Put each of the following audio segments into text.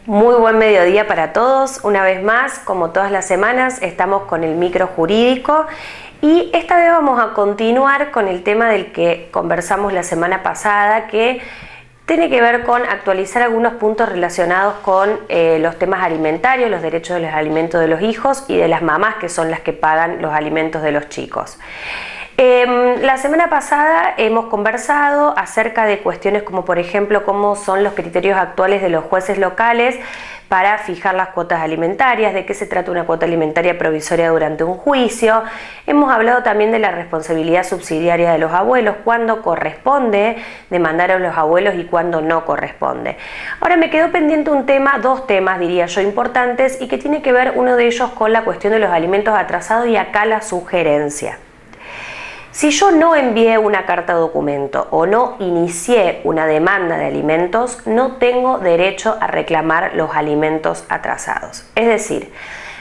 Muy buen mediodía para todos. Una vez más, como todas las semanas, estamos con el micro jurídico y esta vez vamos a continuar con el tema del que conversamos la semana pasada, que tiene que ver con actualizar algunos puntos relacionados con los temas alimentarios, los derechos de los alimentos de los hijos y de las mamás, que son las que pagan los alimentos de los chicos. La semana pasada hemos conversado acerca de cuestiones como, por ejemplo, cómo son los criterios actuales de los jueces locales para fijar las cuotas alimentarias, de qué se trata una cuota alimentaria provisoria durante un juicio. Hemos hablado también de la responsabilidad subsidiaria de los abuelos, cuándo corresponde demandar a los abuelos y cuándo no corresponde. Ahora me quedó pendiente un tema, dos temas diría yo importantes, y que tiene que ver uno de ellos con la cuestión de los alimentos atrasados, y acá la sugerencia. Si yo no envié una carta documento o no inicié una demanda de alimentos, no tengo derecho a reclamar los alimentos atrasados. Es decir,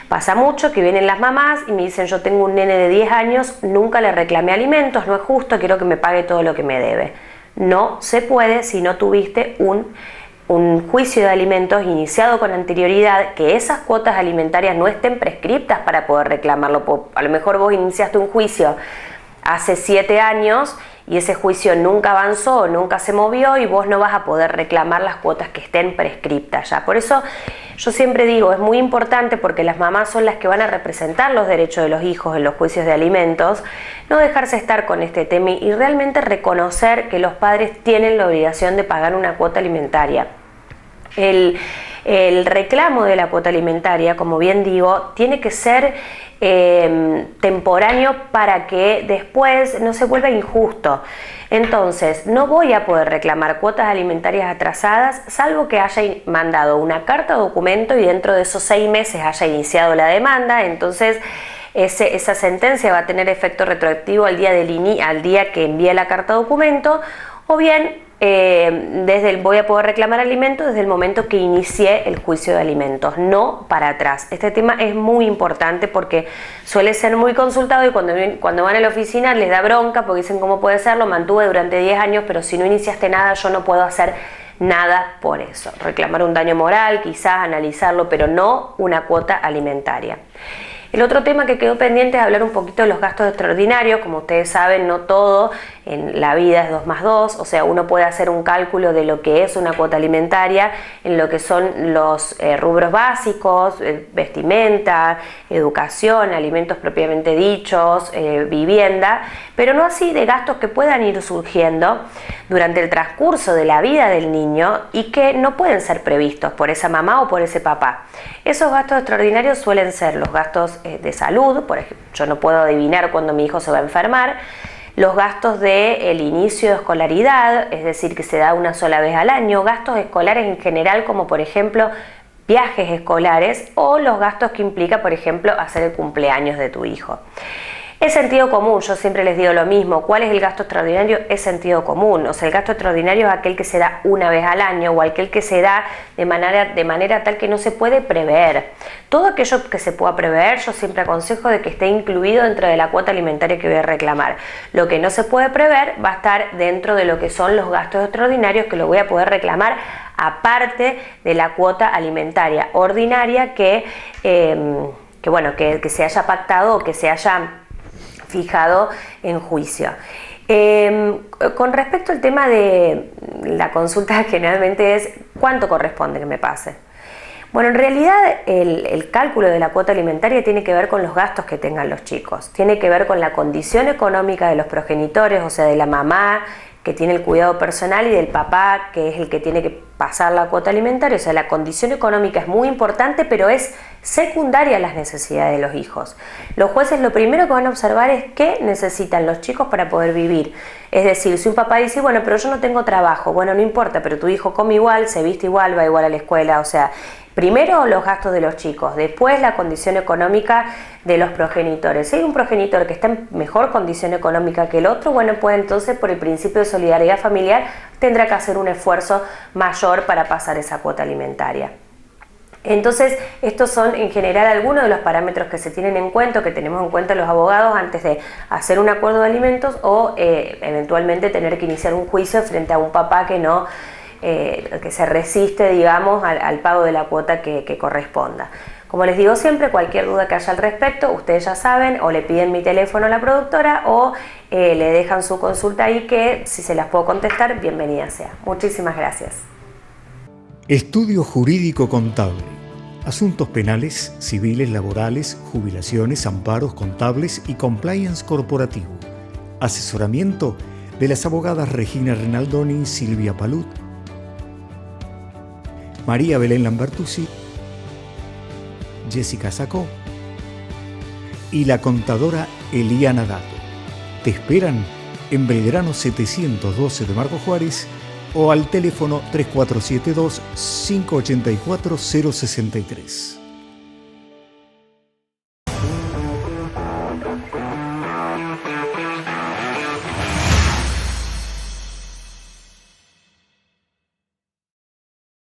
pasa mucho que vienen las mamás y me dicen: yo tengo un nene de 10 años, nunca le reclamé alimentos, no es justo, quiero que me pague todo lo que me debe. No se puede si no tuviste un juicio de alimentos iniciado con anterioridad, que esas cuotas alimentarias no estén prescriptas para poder reclamarlo. A lo mejor vos iniciaste un juicio hace 7 años y ese juicio nunca avanzó, nunca se movió, y vos no vas a poder reclamar las cuotas que estén prescriptas ya. Por eso yo siempre digo, es muy importante, porque las mamás son las que van a representar los derechos de los hijos en los juicios de alimentos, no dejarse estar con este tema y realmente reconocer que los padres tienen la obligación de pagar una cuota alimentaria. El reclamo de la cuota alimentaria, como bien digo, tiene que ser temporáneo para que después no se vuelva injusto. Entonces, no voy a poder reclamar cuotas alimentarias atrasadas, salvo que haya mandado una carta o documento y dentro de esos 6 meses haya iniciado la demanda. Entonces, esa sentencia va a tener efecto retroactivo al día que envíe la carta o documento, o bien voy a poder reclamar alimentos desde el momento que inicié el juicio de alimentos, no para atrás. Este tema es muy importante porque suele ser muy consultado, y cuando van a la oficina les da bronca porque dicen: ¿cómo puede ser? Lo mantuve durante 10 años, pero si no iniciaste nada, yo no puedo hacer nada por eso. Reclamar un daño moral, quizás analizarlo, pero no una cuota alimentaria. El otro tema que quedó pendiente es hablar un poquito de los gastos extraordinarios. Como ustedes saben, no todo en la vida es 2 más 2, o sea, uno puede hacer un cálculo de lo que es una cuota alimentaria en lo que son los rubros básicos, vestimenta, educación, alimentos propiamente dichos, vivienda, pero no así de gastos que puedan ir surgiendo durante el transcurso de la vida del niño y que no pueden ser previstos por esa mamá o por ese papá. Esos gastos extraordinarios suelen ser los gastos de salud. Por ejemplo, yo no puedo adivinar cuándo mi hijo se va a enfermar. Los gastos del inicio de escolaridad, es decir, que se da una sola vez al año. Gastos escolares en general, como por ejemplo viajes escolares, o los gastos que implica, por ejemplo, hacer el cumpleaños de tu hijo. Es sentido común, yo siempre les digo lo mismo. ¿Cuál es el gasto extraordinario? Es sentido común. O sea, el gasto extraordinario es aquel que se da una vez al año, o aquel que se da de manera tal que no se puede prever. Todo aquello que se pueda prever, yo siempre aconsejo de que esté incluido dentro de la cuota alimentaria que voy a reclamar. Lo que no se puede prever va a estar dentro de lo que son los gastos extraordinarios, que lo voy a poder reclamar aparte de la cuota alimentaria ordinaria que se haya pactado o que se haya fijado en juicio. Con respecto al tema de la consulta, generalmente es: ¿cuánto corresponde que me pase? Bueno, en realidad el cálculo de la cuota alimentaria tiene que ver con los gastos que tengan los chicos, tiene que ver con la condición económica de los progenitores, o sea, de la mamá que tiene el cuidado personal y del papá que es el que tiene que pasar la cuota alimentaria. O sea, la condición económica es muy importante, pero es secundaria a las necesidades de los hijos. Los jueces lo primero que van a observar es qué necesitan los chicos para poder vivir. Es decir, si un papá dice: bueno, pero yo no tengo trabajo, bueno, no importa, pero tu hijo come igual, se viste igual, va igual a la escuela. O sea, primero los gastos de los chicos, después la condición económica de los progenitores. Si hay un progenitor que está en mejor condición económica que el otro, bueno, pues entonces por el principio de solidaridad familiar tendrá que hacer un esfuerzo mayor para pasar esa cuota alimentaria. Entonces, estos son en general algunos de los parámetros que se tienen en cuenta, que tenemos en cuenta los abogados antes de hacer un acuerdo de alimentos o eventualmente tener que iniciar un juicio frente a un papá que no que se resiste, digamos, al pago de la cuota que corresponda. Como les digo siempre, cualquier duda que haya al respecto, ustedes ya saben, o le piden mi teléfono a la productora o le dejan su consulta ahí, que si se las puedo contestar, bienvenida sea. Muchísimas gracias. Estudio Jurídico Contable. Asuntos penales, civiles, laborales, jubilaciones, amparos contables y compliance corporativo. Asesoramiento de las abogadas Regina Renaldoni, Silvia Palut, María Belén Lambertucci, Jessica Sacó y la contadora Eliana Dato. Te esperan en Belgrano 712 de Marco Juárez o al teléfono 3472 584 063.